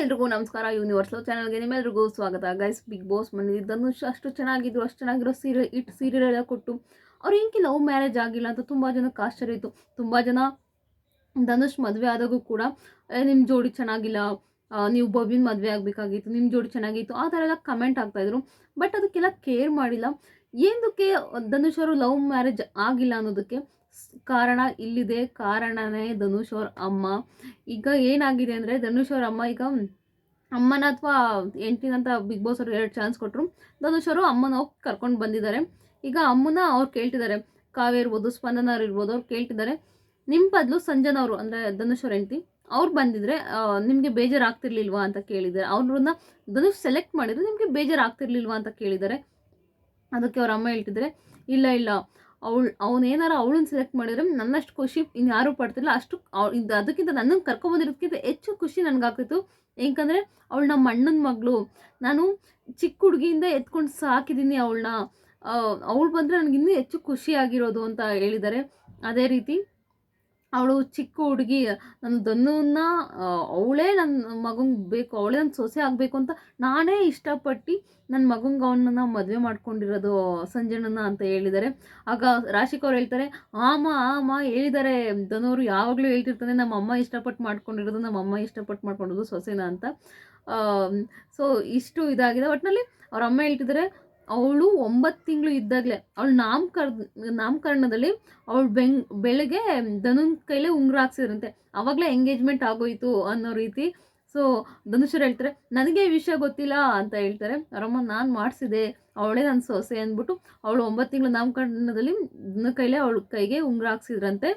ಎಲ್ರಿಗೂ ನಮಸ್ಕಾರ. ಯೂನಿವರ್ಸಲ್ ಚಾನಲ್ಗೆ ನಿಮ್ಮೆಲ್ರಿಗೂ ಸ್ವಾಗತ. ಗೈಸ್, ಬಿಗ್ ಬಾಸ್ ಮನೇಲಿ ಧನುಷ್ ಅಷ್ಟು ಚೆನ್ನಾಗಿರೋ ಸೀರಿಯಲ್ ಎಲ್ಲ ಕೊಟ್ಟು ಅವ್ರು ಏನಕ್ಕೆ ಲವ್ ಮ್ಯಾರೇಜ್ ಆಗಿಲ್ಲ ಅಂತ ತುಂಬ ಜನಕ್ಕೆ ಆಶ್ಚರ್ಯ ಇತ್ತು. ತುಂಬ ಜನ ಧನುಷ್ ಮದುವೆ ಆದಾಗೂ ಕೂಡ ನಿಮ್ಮ ಜೋಡಿ ಚೆನ್ನಾಗಿಲ್ಲ, ನೀವು ಬಬಿನ್ ಮದುವೆ ಆಗಬೇಕಾಗಿತ್ತು, ನಿಮ್ಮ ಜೋಡಿ ಚೆನ್ನಾಗಿತ್ತು, ಆ ಥರ ಎಲ್ಲ ಕಮೆಂಟ್ ಆಗ್ತಾಯಿದ್ರು. ಬಟ್ ಅದಕ್ಕೆಲ್ಲ ಕೇರ್ ಮಾಡಿಲ್ಲ. ಏನಕ್ಕೆ ಧನುಷ್ ಅವರು ಲವ್ ಮ್ಯಾರೇಜ್ ಆಗಿಲ್ಲ ಅನ್ನೋದಕ್ಕೆ ಕಾರಣ ಇಲ್ಲಿದೆ. ಕಾರಣನೇ ಧನುಷ್ ಅವ್ರ ಅಮ್ಮ. ಈಗ ಏನಾಗಿದೆ ಅಂದರೆ, ಧನುಷ್ ಅವ್ರ ಅಮ್ಮ ಈಗ ಅಮ್ಮನ ಅಥವಾ ಹೆಂಡ್ತಿನ ಅಂತ ಬಿಗ್ ಬಾಸ್ ಅವರು 2 ಚಾನ್ಸ್ ಕೊಟ್ಟರು. ಧನುಷ್ ಅವರು ಅಮ್ಮನ ಹೋಗಿ ಕರ್ಕೊಂಡು ಬಂದಿದ್ದಾರೆ. ಈಗ ಅಮ್ಮನ ಅವ್ರು ಕೇಳ್ತಿದ್ದಾರೆ, ಕಾವ್ಯ ಇರ್ಬೋದು, ಸ್ಪಂದನ ಅವ್ರು ಇರ್ಬೋದು, ಅವ್ರು ಕೇಳ್ತಿದ್ದಾರೆ, ನಿಮ್ಮ ಬದಲು ಸಂಜನಾ ಅವರು ಅಂದರೆ ಧನುಷ್ ಅವ್ರ ಹೆಂಡ್ತಿ ಅವ್ರು ಬಂದಿದ್ರೆ ನಿಮಗೆ ಬೇಜಾರಾಗ್ತಿರ್ಲಿಲ್ವಾ ಅಂತ ಕೇಳಿದ್ದಾರೆ. ಅವ್ರನ್ನ ಧನುಷ್ ಸೆಲೆಕ್ಟ್ ಮಾಡಿದ್ರು, ನಿಮಗೆ ಬೇಜಾರಾಗ್ತಿರ್ಲಿಲ್ವಾ ಅಂತ ಕೇಳಿದ್ದಾರೆ. ಅದಕ್ಕೆ ಅವ್ರ ಅಮ್ಮ ಹೇಳ್ತಿದ್ದಾರೆ, ಇಲ್ಲ ಅವನೇನಾರು ಅವಳನ್ನ ಸೆಲೆಕ್ಟ್ ಮಾಡಿದ್ರೆ ನನ್ನಷ್ಟು ಖುಷಿ ಇನ್ಯಾರೂ ಪಡ್ತಿಲ್ಲ. ಅಷ್ಟು ಅದಕ್ಕಿಂತ ನನ್ನನ್ನು ಕರ್ಕೊಬಂದಿರೋದಕ್ಕಿಂತ ಹೆಚ್ಚು ಖುಷಿ ನನಗಾಗ್ತಿತ್ತು. ಏಕೆಂದರೆ ಅವಳು ನಮ್ಮ ಅಣ್ಣನ ಮಗಳು. ನಾನು ಚಿಕ್ಕ ಹುಡುಗಿಯಿಂದ ಎತ್ಕೊಂಡು ಸಾಕಿದ್ದೀನಿ ಅವಳನ್ನ. ಅವಳು ಬಂದರೆ ನನಗಿನ್ನೂ ಹೆಚ್ಚು ಖುಷಿಯಾಗಿರೋದು ಅಂತ ಹೇಳಿದ್ದಾರೆ. ಅದೇ ರೀತಿ ಅವಳು ಚಿಕ್ಕ ಹುಡುಗಿ, ನನ್ನ ಧನುನ್ನ ಅವಳೇ ನನ್ನ ಮಗಂಗೆ ಬೇಕು, ಅವಳೇ ನನ್ನ ಸೊಸೆ ಆಗಬೇಕು ಅಂತ ನಾನೇ ಇಷ್ಟಪಟ್ಟು ನನ್ನ ಮಗಂಗೆ ಅವನನ್ನು ಮದುವೆ ಮಾಡ್ಕೊಂಡಿರೋದು ಸಂಜನನ್ನ ಅಂತ ಹೇಳಿದ್ದಾರೆ. ಆಗ ರಾಶಿಕ್ ಅವ್ರು ಹೇಳ್ತಾರೆ, ಆಮ ಹೇಳಿದ್ದಾರೆ, ಧನವರು ಯಾವಾಗಲೂ ಹೇಳ್ತಿರ್ತಾನೆ ನಮ್ಮ ಅಮ್ಮ ಇಷ್ಟಪಟ್ಟು ಮಾಡ್ಕೊಂಡಿರೋದು ಸೊಸೆನ ಅಂತ. ಸೊ ಇಷ್ಟು ಇದಾಗಿದೆ. ಒಟ್ಟಿನಲ್ಲಿ ಅವ್ರ ಅಮ್ಮ ಹೇಳ್ತಿದ್ದಾರೆ, ಅವಳು 9 ತಿಂಗಳು ಇದ್ದಾಗಲೇ ಅವಳು ನಾಮಕರಣದಲ್ಲಿ ಅವಳು ಬೆಳಗ್ಗೆ ಧನುನ್ ಕೈಲೇ ಉಂಗುರ ಹಾಕ್ಸಿದ್ರಂತೆ. ಆವಾಗಲೇ ಎಂಗೇಜ್ಮೆಂಟ್ ಆಗೋಯ್ತು ಅನ್ನೋ ರೀತಿ. ಸೊ ಧನುಷರು ಹೇಳ್ತಾರೆ, ನನಗೆ ಈ ವಿಷಯ ಗೊತ್ತಿಲ್ಲ ಅಂತ ಹೇಳ್ತಾರೆ. ಅವರಮ್ಮ ನಾನು ಮಾಡಿಸಿದೆ, ಅವಳೇ ನನ್ನ ಸೊಸೆ ಅಂದ್ಬಿಟ್ಟು ಅವಳು 9 ತಿಂಗಳು ನಾಮಕರಣದಲ್ಲಿ ಧನು ಕೈಲೇ ಅವಳ ಕೈಗೆ ಉಂಗುರ ಹಾಕ್ಸಿದ್ರಂತೆ.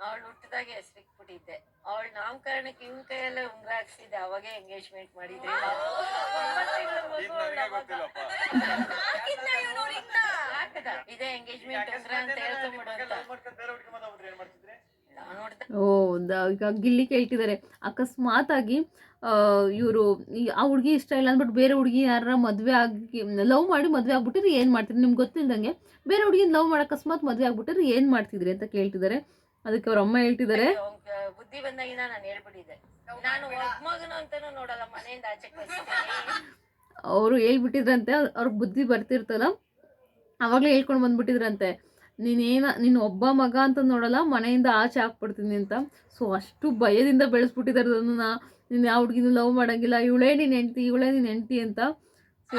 ಅವಳು ಹುಟ್ಟಿದಾಗೆ ಹೆಸರಿಕ್ಬಿಟ್ಟಿದ್ದೆ. ಅವಳು ನಾಮಕರಣಕ್ಕೆ ಇವ್ನ ಕೈಯಲ್ಲೇ ಉಂಗುರ ಹಾಕ್ಸಿದ್ದೆ, ಅವಾಗೆ ಎಂಗೇಜ್ಮೆಂಟ್ ಮಾಡಿದ್ದೆ. ಇದೇ ಎಂಗೇಜ್ಮೆಂಟ್ ಉಂಗುರ ಅಂತ ಈಗ ಗಿಲ್ಲಿ ಕೇಳ್ತಿದ್ದಾರೆ, ಅಕಸ್ಮಾತ್ ಆಗಿ ಇವರು ಆ ಹುಡುಗಿ ಇಷ್ಟ ಇಲ್ಲ ಅಂದ್ಬಿಟ್ಟು ಬೇರೆ ಹುಡುಗಿ ಯಾರ ಮದುವೆ ಆಗಿ ಲವ್ ಮಾಡಿ ಮದುವೆ ಆಗ್ಬಿಟ್ಟಿದ್ರೆ ಏನು ಮಾಡ್ತಿದ್ರಿ? ನಿಮ್ಗೆ ಗೊತ್ತಿಲ್ದಂಗೆ ಬೇರೆ ಹುಡುಗಿನ ಲವ್ ಮಾಡಿ ಅಕಸ್ಮಾತ್ ಮದುವೆ ಆಗ್ಬಿಟ್ಟಿದ್ರೆ ಏನು ಮಾಡ್ತಿದ್ರಿ ಅಂತ ಕೇಳ್ತಿದ್ದಾರೆ. ಅದಕ್ಕೆ ಅವ್ರ ಅಮ್ಮ ಹೇಳ್ತಿದ್ದಾರೆ, ಬುದ್ಧಿ ಬಂದಾಗಿನ ನಾನು ಹೇಳ್ಬಿಟ್ಟಿದ್ದೆ, ನಾನು ಮಗನು ಅಂತಾನು ನೋಡಲ್ಲ, ಮನೆಯಿಂದ ಆಚೆ ಅವರು ಹೇಳ್ಬಿಟ್ಟಿದ್ರಂತೆ. ಅವ್ರಿಗೆ ಬುದ್ಧಿ ಬರ್ತಿರ್ತಲ್ಲ, ಅವಾಗಲೇ ಹೇಳ್ಕೊಂಡು ಬಂದ್ಬಿಟ್ಟಿದ್ರಂತೆ, ನೀನು ಒಬ್ಬ ಮಗ ಅಂತ ನೋಡಲ್ಲ, ಮನೆಯಿಂದ ಆಚೆ ಹಾಕ್ಬಿಡ್ತೀನಿ ಅಂತ. ಸೊ ಅಷ್ಟು ಭಯದಿಂದ ಬೆಳೆಸ್ಬಿಟ್ಟಿದ್ದಾರೆ ಅದನ್ನು. ನೀನು ಯಾವ ಹುಡುಗಿನೂ ಲವ್ ಮಾಡೋಂಗಿಲ್ಲ, ಇವಳೇ ನೀನು ಹೆಂಡ್ತಿ ಅಂತ. ಸೊ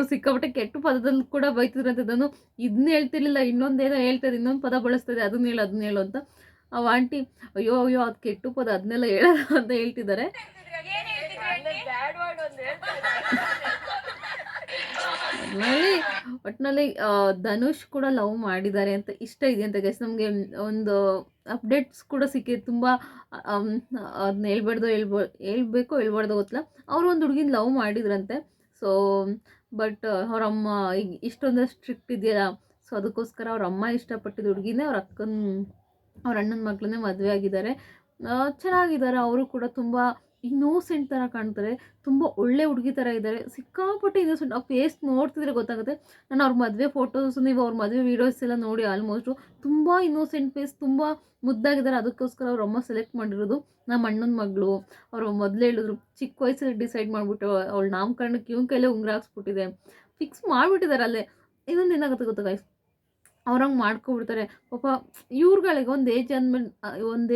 ಸಿಕ್ಕಾಪಟ್ಟೆ ಕೆಟ್ಟ ಪದದಲ್ಲಿ ಕೂಡ ಬೈತಿದ್ರಂತೆ. ನಾನು ಇದನ್ನ ಹೇಳ್ತಿರ್ಲಿಲ್ಲ, ಇನ್ನೊಂದೇನೋ ಹೇಳ್ತದೆ, ಇನ್ನೊಂದು ಪದ ಬಳಸ್ತದೆ, ಅದನ್ನ ಹೇಳು ಅಂತ. ಅವ ಆಂಟಿ ಅಯ್ಯೋ ಅದು ಕೆಟ್ಟ ಪದ, ಅದನ್ನೆಲ್ಲ ಹೇಳೋದು ಅಂತ ಹೇಳ್ತಿದ್ದಾರೆ. ಒಟ್ಟಿನಲ್ಲಿ ಧನುಷ್ ಕೂಡ ಲವ್ ಮಾಡಿದ್ದಾರೆ ಅಂತ ಇಷ್ಟ ಇದೆ ಅಂತ ಗೈಸ್. ನಮಗೆ ಒಂದು ಅಪ್ಡೇಟ್ಸ್ ಕೂಡ ಸಿಕ್ಕಿದೆ. ತುಂಬ ಅದನ್ನ ಹೇಳ್ಬೇಕೋ ಹೇಳ್ಬಾರ್ದು ಗೊತ್ತಿಲ್ಲ. ಅವರು ಒಂದು ಹುಡುಗಿನ ಲವ್ ಮಾಡಿದ್ರಂತೆ. ಸೊ ಬಟ್ ಅವರಮ್ಮ ಈಗ ಇಷ್ಟೊಂದು ಸ್ಟ್ರಿಕ್ಟ್ ಇದೆಯಲ್ಲ, ಸೊ ಅದಕ್ಕೋಸ್ಕರ ಅವ್ರ ಅಮ್ಮ ಇಷ್ಟಪಟ್ಟಿದ್ದ ಹುಡುಗಿನೇ ಅವ್ರ ಅಣ್ಣನ ಮಗಳನ್ನೇ ಮದುವೆ ಆಗಿದ್ದಾರೆ. ಚೆನ್ನಾಗಿದ್ದಾರೆ. ಅವರು ಕೂಡ ತುಂಬ ಇನ್ನೋಸೆಂಟ್ ಥರ ಕಾಣ್ತಾರೆ, ತುಂಬ ಒಳ್ಳೆ ಹುಡುಗಿ ಥರ ಇದ್ದಾರೆ, ಸಿಕ್ಕಾಪಟ್ಟೆ ಇನ್ನೋಸೆಂಟ್. ಅವ್ರ ಫೇಸ್ ನೋಡ್ತಿದ್ರೆ ಗೊತ್ತಾಗುತ್ತೆ. ನಾನು ಅವ್ರ ಮದುವೆ ಫೋಟೋಸ್, ನೀವು ಅವ್ರ ಮದುವೆ ವೀಡಿಯೋಸ್ ಎಲ್ಲ ನೋಡಿ ಆಲ್ಮೋಸ್ಟು ತುಂಬ ಇನ್ನೋಸೆಂಟ್ ಫೇಸ್, ತುಂಬ ಮುದ್ದಾಗಿದ್ದಾರೆ. ಅದಕ್ಕೋಸ್ಕರ ಅವ್ರ ಅಮ್ಮ ಸೆಲೆಕ್ಟ್ ಮಾಡಿರೋದು ನಮ್ಮ ಅಣ್ಣನ ಮಗಳು. ಅವರು ಮೊದಲೇ ಹೇಳಿದ್ರು, ಚಿಕ್ಕ ವಯಸ್ಸಲ್ಲಿ ಡಿಸೈಡ್ ಮಾಡಿಬಿಟ್ಟು ಅವಳು ನಾಮಕರಣಕ್ಕೆ ಇವನ ಕೈಲೇ ಉಂಗುರ ಹಾಕ್ಸ್ಬಿಟ್ಟಿದೆ, ಫಿಕ್ಸ್ ಮಾಡಿಬಿಟ್ಟಿದ್ದಾರೆ ಅಲ್ಲೇ. ಇನ್ನೊಂದು ಏನಾಗುತ್ತೆ ಗೊತ್ತಾ ಗೈಸ್, ಅವ್ರಂಗೆ ಮಾಡ್ಕೊಬಿಡ್ತಾರೆ ಪಾಪ. ಇವ್ರುಗಳಿಗೆ ಒಂದು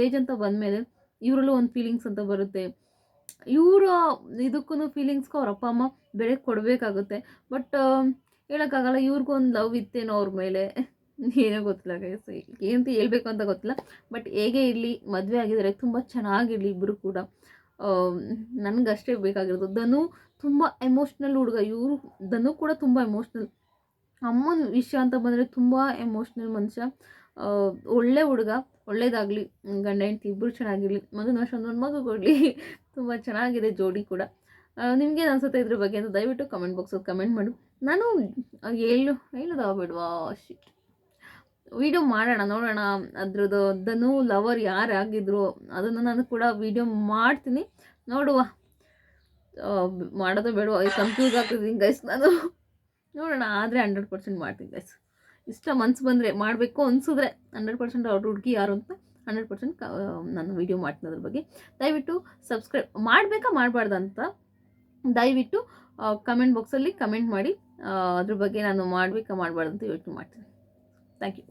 ಏಜ್ ಅಂತ ಬಂದಮೇಲೆ ಇವರಲ್ಲೂ ಒಂದು ಫೀಲಿಂಗ್ಸ್ ಅಂತ ಬರುತ್ತೆ. ಇವರು ಇದಕ್ಕೂ ಫೀಲಿಂಗ್ಸ್ಗೂ ಅವ್ರ ಅಪ್ಪ ಅಮ್ಮ ಬೆಲೆ ಕೊಡಬೇಕಾಗುತ್ತೆ. ಬಟ್ ಹೇಳೋಕ್ಕಾಗಲ್ಲ, ಇವ್ರಿಗೊಂದು ಲವ್ ಇತ್ತೇನೋ ಅವ್ರ ಮೇಲೆ, ಏನೋ ಗೊತ್ತಿಲ್ಲ ಗೈಸ್, ಏನಂತ ಹೇಳ್ಬೇಕು ಅಂತ ಗೊತ್ತಿಲ್ಲ. ಬಟ್ ಹೇಗೆ ಇರಲಿ, ಮದುವೆ ಆಗಿದ್ದಾರೆ, ತುಂಬ ಚೆನ್ನಾಗಿರಲಿ ಇಬ್ಬರು ಕೂಡ. ನನಗಷ್ಟೇ ಬೇಕಾಗಿರೋದು. ಧನು ತುಂಬ ಎಮೋಷ್ನಲ್ ಹುಡುಗ, ಧನು ಕೂಡ ತುಂಬ ಎಮೋಷ್ನಲ್. ಅಮ್ಮನ ವಿಷಯ ಅಂತ ಬಂದರೆ ತುಂಬ ಎಮೋಷ್ನಲ್ ಮನುಷ್ಯ. ಒಳ್ಳೆ ಹುಡುಗ, ಒಳ್ಳೇದಾಗಲಿ, ಗಂಡ ಹೆಂಡತಿ ಇಬ್ಬರು ಚೆನ್ನಾಗಿರಲಿ, ಮಗನ ಒಂದು ಮಗು ಕೊಡಲಿ. ತುಂಬ ಚೆನ್ನಾಗಿದೆ ಜೋಡಿ ಕೂಡ. ನಿಮಗೇನು ಅನ್ಸುತ್ತೆ ಇದ್ರ ಬಗ್ಗೆ ಅಂತ ದಯವಿಟ್ಟು ಕಮೆಂಟ್ ಬಾಕ್ಸಲ್ಲಿ ಕಮೆಂಟ್ ಮಾಡು. ನಾನು ಹೇಳೋದಾ ಬಿಡುವಾ, ವಿಡಿಯೋ ಮಾಡೋಣ, ನೋಡೋಣ ಅದ್ರದ್ದು ಧನು ಲವರ್ ಯಾರಾಗಿದ್ರು ಅದನ್ನು ನಾನು ಕೂಡ ವಿಡಿಯೋ ಮಾಡ್ತೀನಿ, ನೋಡುವ. ಮಾಡೋದು ಬೇಡ, ಕನ್ಫ್ಯೂಸ್ ಆಗ್ತಿದ್ದೀನಿ ಗೈಸ್ ನಾನು. ನೋಡೋಣ, ಆದರೆ 100% ಮಾಡ್ತೀನಿ ಗೈಸ್. ಇಷ್ಟ ಮನ್ಸು ಬಂದರೆ ಮಾಡಬೇಕು ಅನಿಸಿದ್ರೆ 100% ಅವ್ರ ಹುಡುಗಿ ಯಾರು ಅಂತ 100% ನಾನು ವೀಡಿಯೋ ಮಾಡ್ತೀನಿ ಅದ್ರ ಬಗ್ಗೆ. ದಯವಿಟ್ಟು ಸಬ್ಸ್ಕ್ರೈಬ್ ಮಾಡಬೇಕಾ ಮಾಡಬಾರ್ದು ಅಂತ ದಯವಿಟ್ಟು ಕಮೆಂಟ್ ಬಾಕ್ಸಲ್ಲಿ ಕಮೆಂಟ್ ಮಾಡಿ. ಅದ್ರ ಬಗ್ಗೆ ನಾನು ಮಾಡಬೇಕಾ ಮಾಡಬಾರ್ದು ಅಂತ ಯೋಚನೆ ಮಾಡ್ತೀನಿ. Thank you.